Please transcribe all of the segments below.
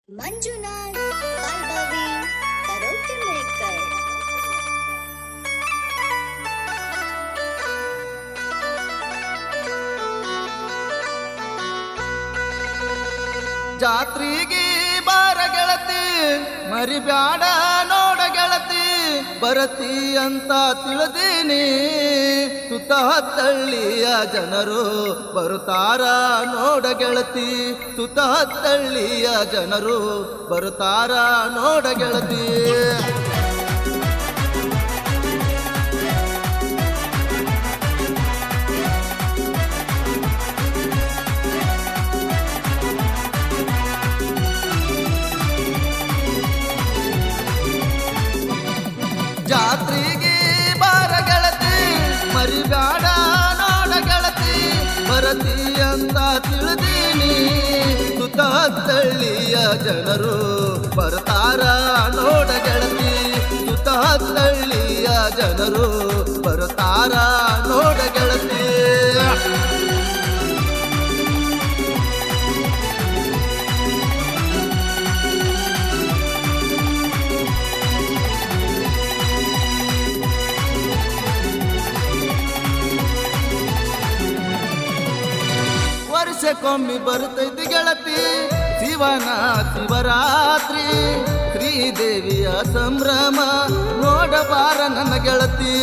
Manjunath Vaibhavi karaoke maker. ಜಾತ್ರೆಗೆ ಬಾರ ಗೆಳತಿ, ಮರಿಬ್ಯಾಡ ನೋಡ ಗೆಳತಿ, ಬರತಿ ಅಂತ ತಿಳಿದೀನಿ. ಸುತ್ತ ಹತ್ತಳ್ಳಿಯ ಜನರು ಬರುತ್ತಾರ ನೋಡ ಗೆಳತಿ, ಸುತ್ತ ಹತ್ತಳ್ಳಿಯ ಜನರು ಬರುತ್ತಾರ ನೋಡ ಗೆಳತಿ. ಜಾತ್ರೆಗೆ ಬಾರ ಗೆಳತಿ, ಮರಿಬ್ಯಾಡ ನೋಡ ಗೆಳತಿ, ಬರತಿ ಅಂತ ತಿಳಿದೀನಿ. ಸುತ್ತ ಹತ್ತಳ್ಳಿಯ ಜನರು ಬರ್ತಾರ ನೋಡ ಗೆಳತಿ, ಸುತ್ತ ಹತ್ತಳ್ಳಿಯ ಜನರು ಬರ್ತಾರ ನೋಡ ಗೆಳತಿ. ವರ್ಷಕ್ಕೊಮ್ಮೆ ಬರ್ತೈತಿ ಗೆಳತಿ ಶಿವನ ಶಿವರಾತ್ರಿ, ಶ್ರೀದೇವಿಯ ಸಂಭ್ರಮ ನೋಡಬಾರ ನನ್ನ ಗೆಳತಿ.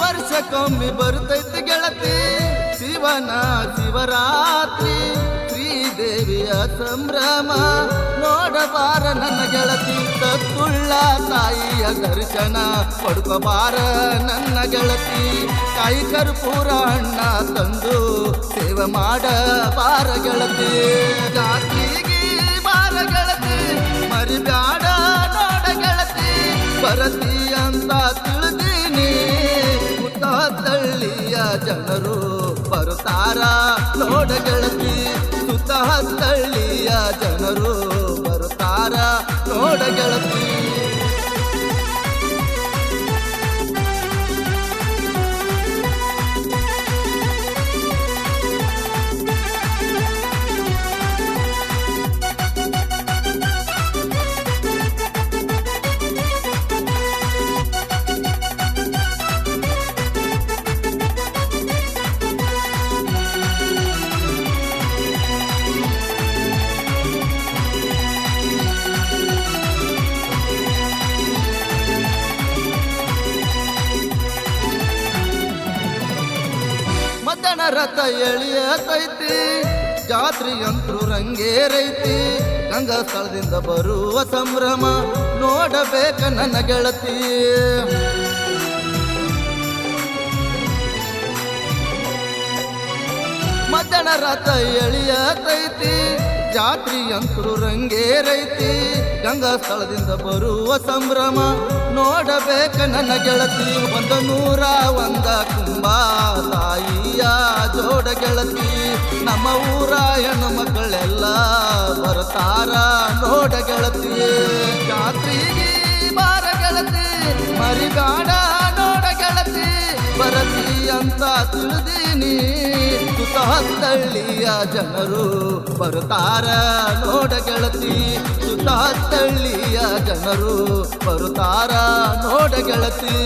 ವರ್ಷಕ್ಕೊಮ್ಮೆ ಬರ್ತೈತಿ ಗೆಳತಿ ಶಿವನ ಶಿವರಾತ್ರಿ, ಶ್ರೀದೇವಿಯ ಸಂಭ್ರಮ ನೋಡಬಾರ ನನ್ನ ಗೆಳತಿ. ತಕ್ಕುಳ್ಳ ತಾಯಿಯ ದರ್ಶನ ಪಡ್ಕೋಬಾರ ನನ್ನ ಗೆಳತಿ, ಕಾಯಿ ಕರ್ಪೂರ ಅಣ್ಣ ತಂದು ಸೇವೆ ಮಾಡಬಾರ ಗೆಳತಿ. ಜಾತ್ರೆಗೆ ಬಾರ ಗೆಳತಿ, ಮರಿಬ್ಯಾಡ ನೋಡ ಗೆಳತಿ, ಬರತಿ ಅಂತ ತಿಳಿದೀನಿ. ಹತ್ತಳ್ಳಿಯ ಜನರು ಬರುತ್ತಾರ ನೋಡ ಗೆಳತಿ, ಸುತ್ತ ಹತ್ತಳ್ಳಿಯ ಜನರು ಬರುತ್ತಾರ ನೋಡ ಗೆಳತಿ. ಮದ್ದಣ ರಥ ಎಳಿಯತೈತಿ, ಜಾತ್ರೆಯಂತ್ರು ರಂಗೇರೈತಿ, ಗಂಗಾ ಸ್ಥಳದಿಂದ ಬರುವ ಸಂಭ್ರಮ ನೋಡಬೇಕ ನನ್ನ ಗೆಳತಿ. ಮದ್ದಣ ರಥ ಎಳಿಯತೈತಿ, ಜಾತ್ರೆಯಂತ್ರು ರಂಗೇರೈತಿ, ಗಂಗಾ ಸ್ಥಳದಿಂದ ಬರುವ ಸಂಭ್ರಮ ನೋಡಬೇಕ ನನ್ನ ಗೆಳತಿ. 101 ಕುಂಭ ತಾಯಿಯ ಜೋಡ ಗೆಳತಿ, ನಮ್ಮ ಊರ ಹೆಣ್ಣು ಮಕ್ಕಳೆಲ್ಲ ಬರ್ತಾರ ನೋಡ ಗೆಳತಿ. ಜಾತ್ರೆಗೆ ಬಾರ ಗೆಳತಿ, ಮರಿಬ್ಯಾಡ ನೋಡ ಗೆಳತಿ, ಬರತಿ ಅಂತ ತಿಳಿದೀನಿ. ಸುತ್ತ ಹತ್ತಳ್ಳಿಯ ಜನರು ಬರುತ್ತಾರ ನೋಡ ಗೆಳತಿ, ಸುತ್ತ ಹತ್ತಳ್ಳಿಯ ಜನರು ಬರುತ್ತಾರ ನೋಡ ಗೆಳತಿ.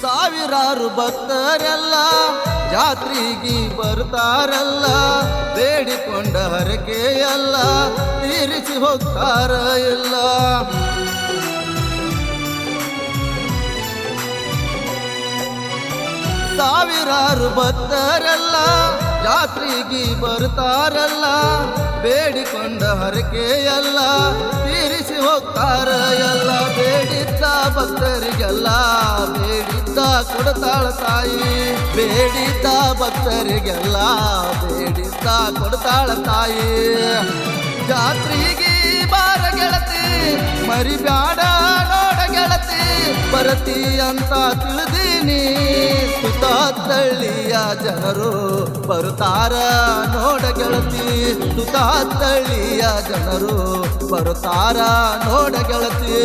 ಸಾವಿರಾರು ಭಕ್ತರೆಲ್ಲ ಜಾತ್ರೆಗೆ ಬರ್ತಾರಲ್ಲ, ಬೇಡಿಕೊಂಡ ಹರಕೆಯಲ್ಲ ತೀರಿಸಿ ಹೋಗ್ತಾರ ಇಲ್ಲ. ಸಾವಿರಾರು ಭಕ್ತರೆಲ್ಲ ಜಾತ್ರೆಗೆ ಬರ್ತಾರಲ್ಲ, ಬೇಡಿಕೊಂಡ ಹರಕೆಯಲ್ಲ ತೀರಿಸಿ ಹೋಗ್ತಾರ ಎಲ್ಲ. ಬೇಡಿದ್ದ ಭಕ್ತರಿಗೆಲ್ಲ ಬೇಡಿದ್ದ ಕೊಡ್ತಾಳ ತಾಯಿ, ಬೇಡಿದ್ದ ಭಕ್ತರಿಗೆಲ್ಲ ಬೇಡಿದ್ದ ಕೊಡ್ತಾಳ ತಾಯಿ. ಜಾತ್ರೆಗೆ ಬಾರ ಗೆಳತಿ, ಮರಿಬ್ಯಾಡ ನೋಡ ಗೆಳತಿ ಬರತಿ ಅಂತ ತಿಳಿದೀನಿ ಸುತ್ತಹತ್ತಳ್ಳಿಯ ಜನರು ಬರುತ್ತಾರ ನೋಡ ಗೆಳತಿ ಸುತ್ತಹತ್ತಳ್ಳಿಯ ಜನರು ಬರುತ್ತಾರ ನೋಡ ಗೆಳತಿ